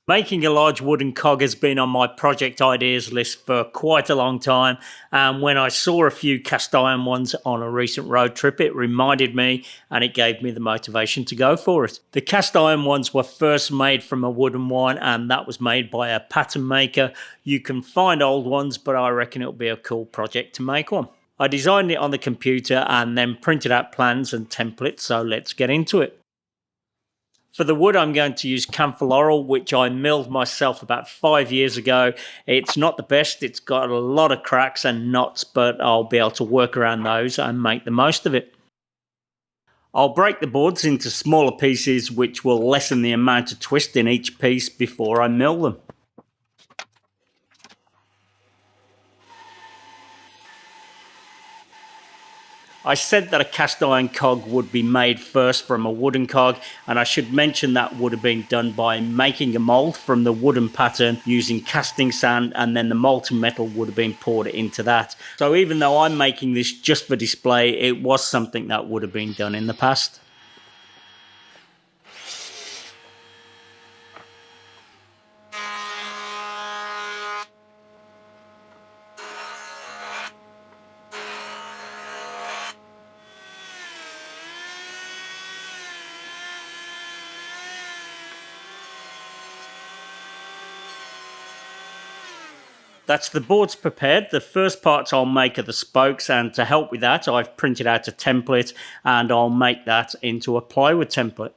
Making a large wooden cog has been on my project ideas list for quite a long time, and when I saw a few cast iron ones on a recent road trip, it reminded me and it gave me the motivation to go for it. The cast iron ones were first made from a wooden one, and that was made by a pattern maker. You can find old ones, but I reckon it'll be a cool project to make one. I designed it on the computer and then printed out plans and templates, so let's get into it. For the wood, I'm going to use camphor laurel, which I milled myself about 5 years ago. It's not the best, it's got a lot of cracks and knots, but I'll be able to work around those and make the most of it. I'll break the boards into smaller pieces, which will lessen the amount of twist in each piece before I mill them. I said that a cast iron cog would be made first from a wooden cog, and I should mention that would have been done by making a mould from the wooden pattern using casting sand, and then the molten metal would have been poured into that. So even though I'm making this just for display, it was something that would have been done in the past. That's the boards prepared. The first parts I'll make are the spokes, and to help with that I've printed out a template and I'll make that into a plywood template.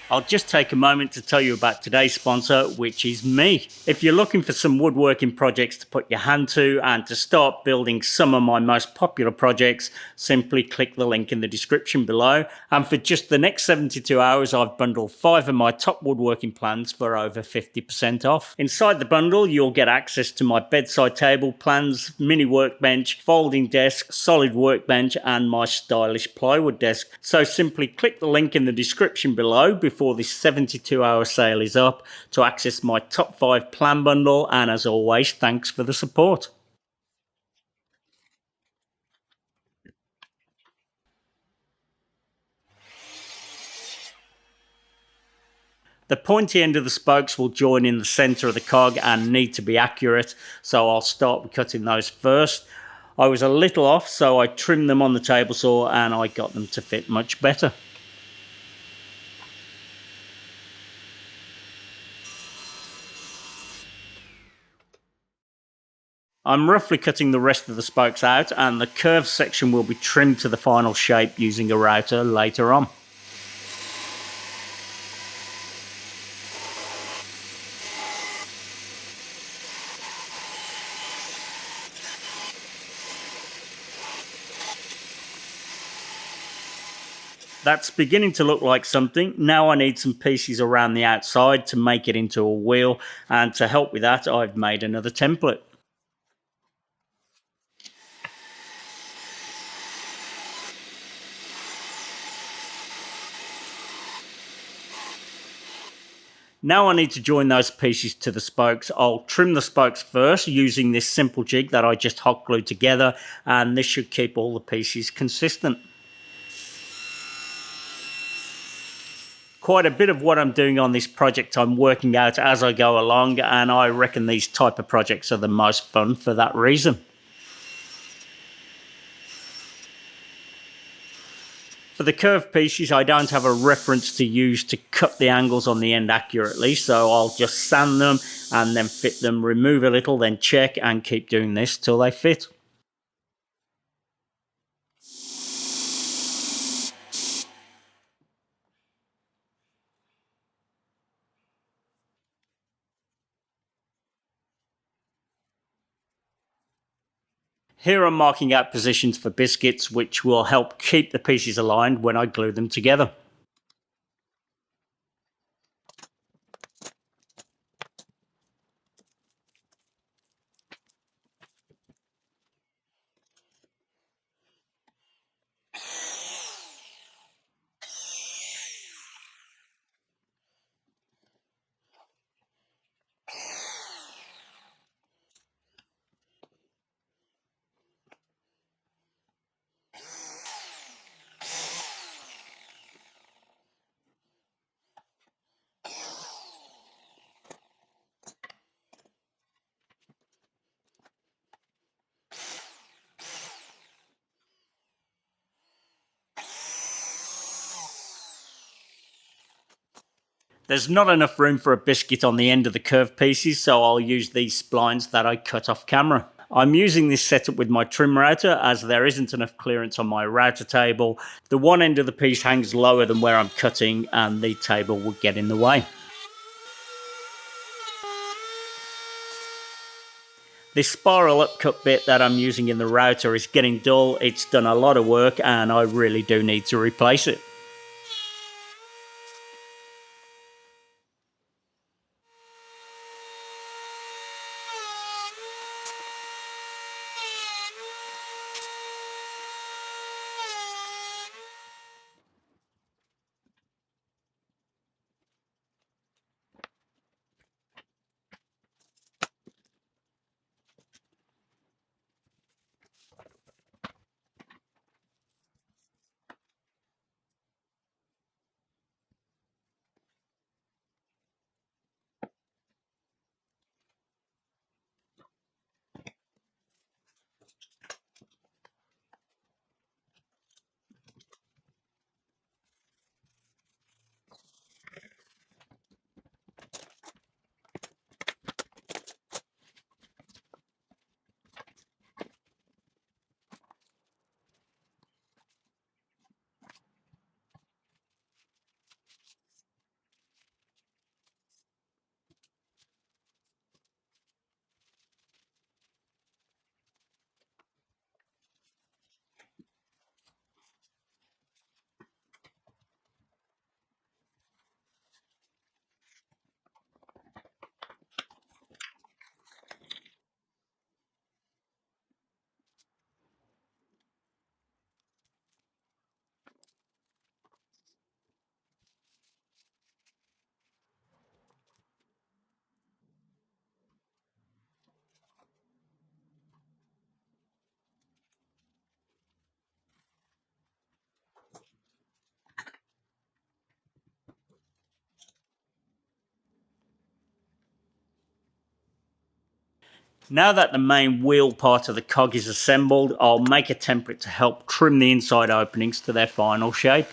I'll just take a moment to tell you about today's sponsor, which is me. If you're looking for some woodworking projects to put your hand to and to start building some of my most popular projects, simply click the link in the description below. And for just the next 72 hours, I've bundled 5 of my top woodworking plans for over 50% off. Inside the bundle, you'll get access to my bedside table plans, mini workbench, folding desk, solid workbench, and my stylish plywood desk. So simply click the link in the description below before this 72-hour sale is up to access my top 5 plan bundle, and as always, thanks for the support. The pointy end of the spokes will join in the centre of the cog and need to be accurate, so I'll start with cutting those first. I was a little off, so I trimmed them on the table saw and I got them to fit much better. I'm roughly cutting the rest of the spokes out, and the curved section will be trimmed to the final shape using a router later on. That's beginning to look like something. Now I need some pieces around the outside to make it into a wheel, and to help with that I've made another template. Now I need to join those pieces to the spokes. I'll trim the spokes first using this simple jig that I just hot glued together, and this should keep all the pieces consistent. Quite a bit of what I'm doing on this project I'm working out as I go along, and I reckon these type of projects are the most fun for that reason. For the curved pieces, I don't have a reference to use to cut the angles on the end accurately, so I'll just sand them and then fit them, remove a little, then check, and keep doing this till they fit. Here I'm marking out positions for biscuits, which will help keep the pieces aligned when I glue them together. There's not enough room for a biscuit on the end of the curved pieces, so I'll use these splines that I cut off camera. I'm using this setup with my trim router as there isn't enough clearance on my router table. The one end of the piece hangs lower than where I'm cutting and the table would get in the way. This spiral upcut bit that I'm using in the router is getting dull. It's done a lot of work and I really do need to replace it. Now that the main wheel part of the cog is assembled, I'll make a template to help trim the inside openings to their final shape.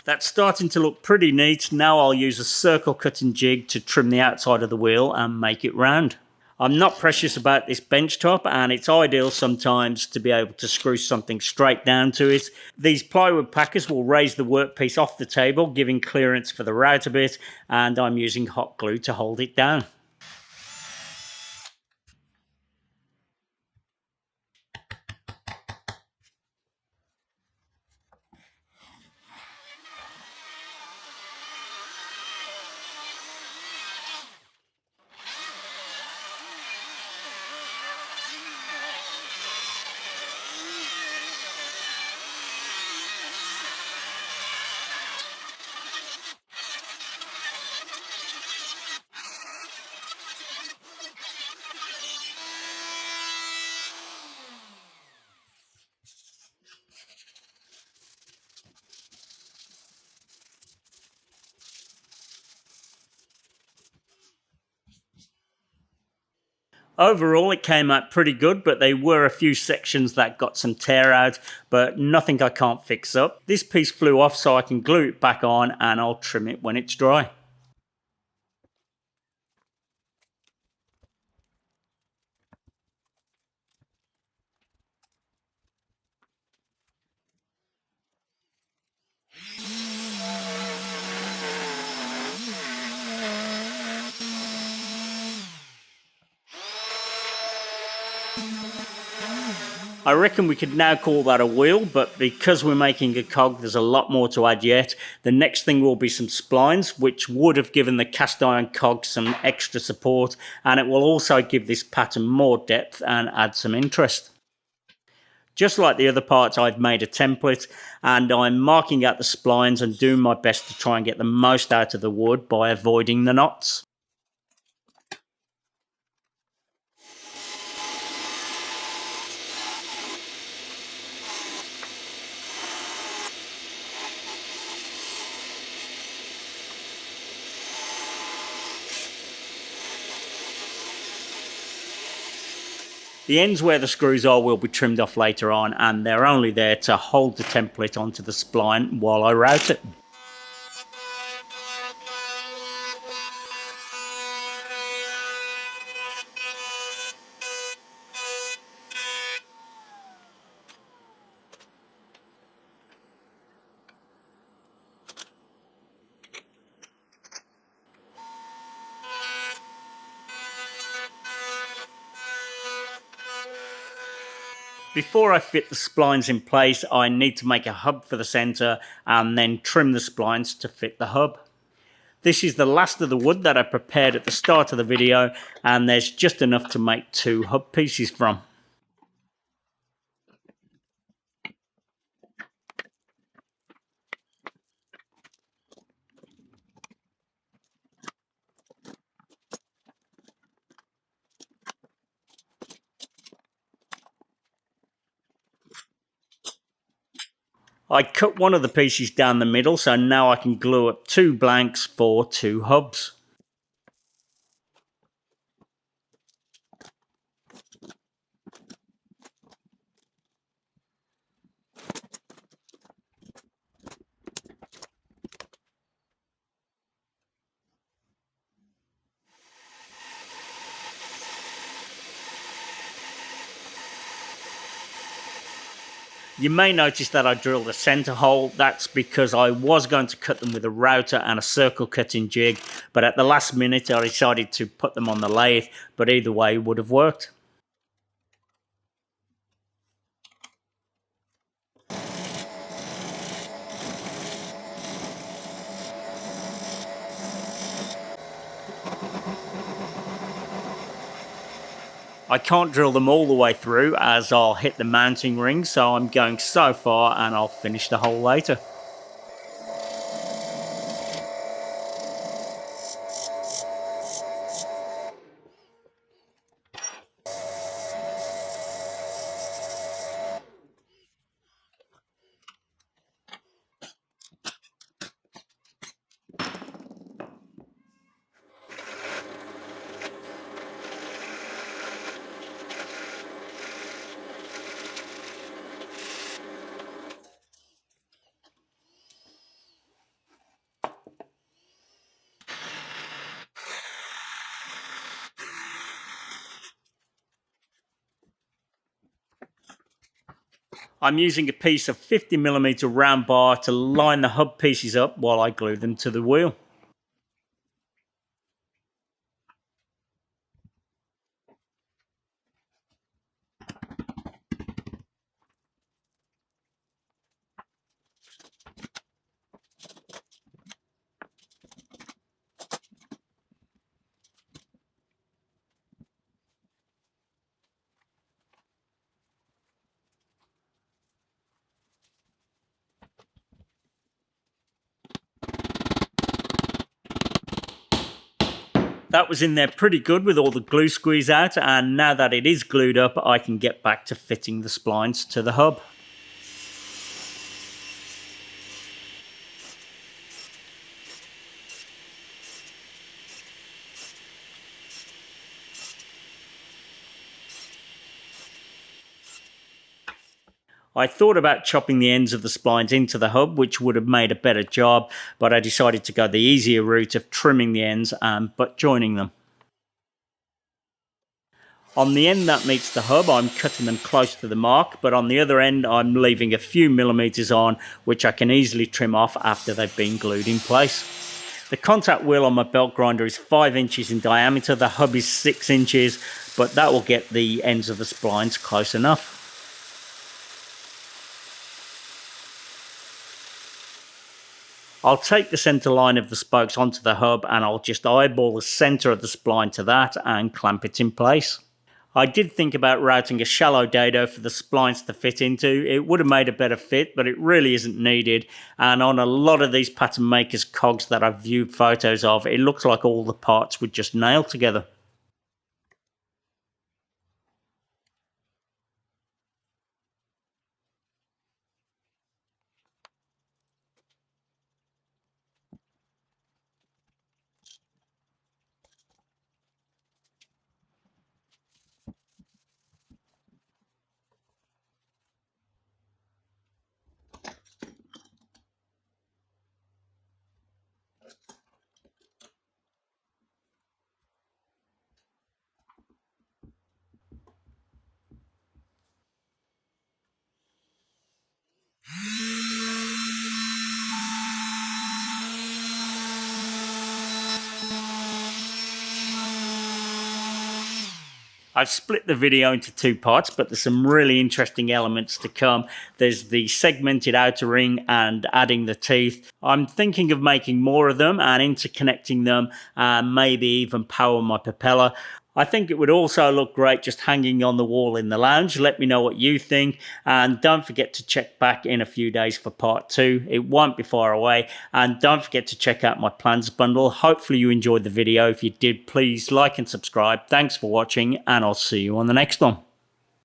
That's starting to look pretty neat. Now I'll use a circle cutting jig to trim the outside of the wheel and make it round. I'm not precious about this bench top and it's ideal sometimes to be able to screw something straight down to it. These plywood packers will raise the workpiece off the table, giving clearance for the router bit, and I'm using hot glue to hold it down. Overall, it came out pretty good, but there were a few sections that got some tear out, but nothing I can't fix up. This piece flew off, so I can glue it back on and I'll trim it when it's dry. I reckon we could now call that a wheel, but because we're making a cog, there's a lot more to add yet. The next thing will be some splines, which would have given the cast iron cog some extra support, and it will also give this pattern more depth and add some interest. Just like the other parts, I've made a template and I'm marking out the splines and doing my best to try and get the most out of the wood by avoiding the knots. The ends where the screws are will be trimmed off later on, and they're only there to hold the template onto the spline while I route it. Before I fit the splines in place, I need to make a hub for the centre and then trim the splines to fit the hub. This is the last of the wood that I prepared at the start of the video, and there's just enough to make 2 hub pieces from. I cut one of the pieces down the middle, so now I can glue up 2 blanks for 2 hubs. You may notice that I drilled a centre hole. That's because I was going to cut them with a router and a circle cutting jig, but at the last minute I decided to put them on the lathe, but either way would have worked. I can't drill them all the way through as I'll hit the mounting ring, so I'm going so far and I'll finish the hole later. I'm using a piece of 50mm round bar to line the hub pieces up while I glue them to the wheel. That was in there pretty good with all the glue squeeze out, and now that it is glued up, I can get back to fitting the splines to the hub. I thought about chopping the ends of the splines into the hub, which would have made a better job, but I decided to go the easier route of trimming the ends and butt joining them. On the end that meets the hub, I'm cutting them close to the mark, but on the other end, I'm leaving a few millimetres on, which I can easily trim off after they've been glued in place. The contact wheel on my belt grinder is 5 inches in diameter, the hub is 6 inches, but that will get the ends of the splines close enough. I'll take the centre line of the spokes onto the hub and I'll just eyeball the centre of the spline to that and clamp it in place. I did think about routing a shallow dado for the splines to fit into. It would have made a better fit, but it really isn't needed. And on a lot of these pattern makers cogs that I've viewed photos of, it looks like all the parts would just nail together. I've split the video into 2 parts, but there's some really interesting elements to come. There's the segmented outer ring and adding the teeth. I'm thinking of making more of them and interconnecting them and maybe even power my propeller. I think it would also look great just hanging on the wall in the lounge. Let me know what you think, and don't forget to check back in a few days for part 2. It won't be far away, and don't forget to check out my plans bundle. Hopefully you enjoyed the video. If you did, please like and subscribe. Thanks for watching, and I'll see you on the next one.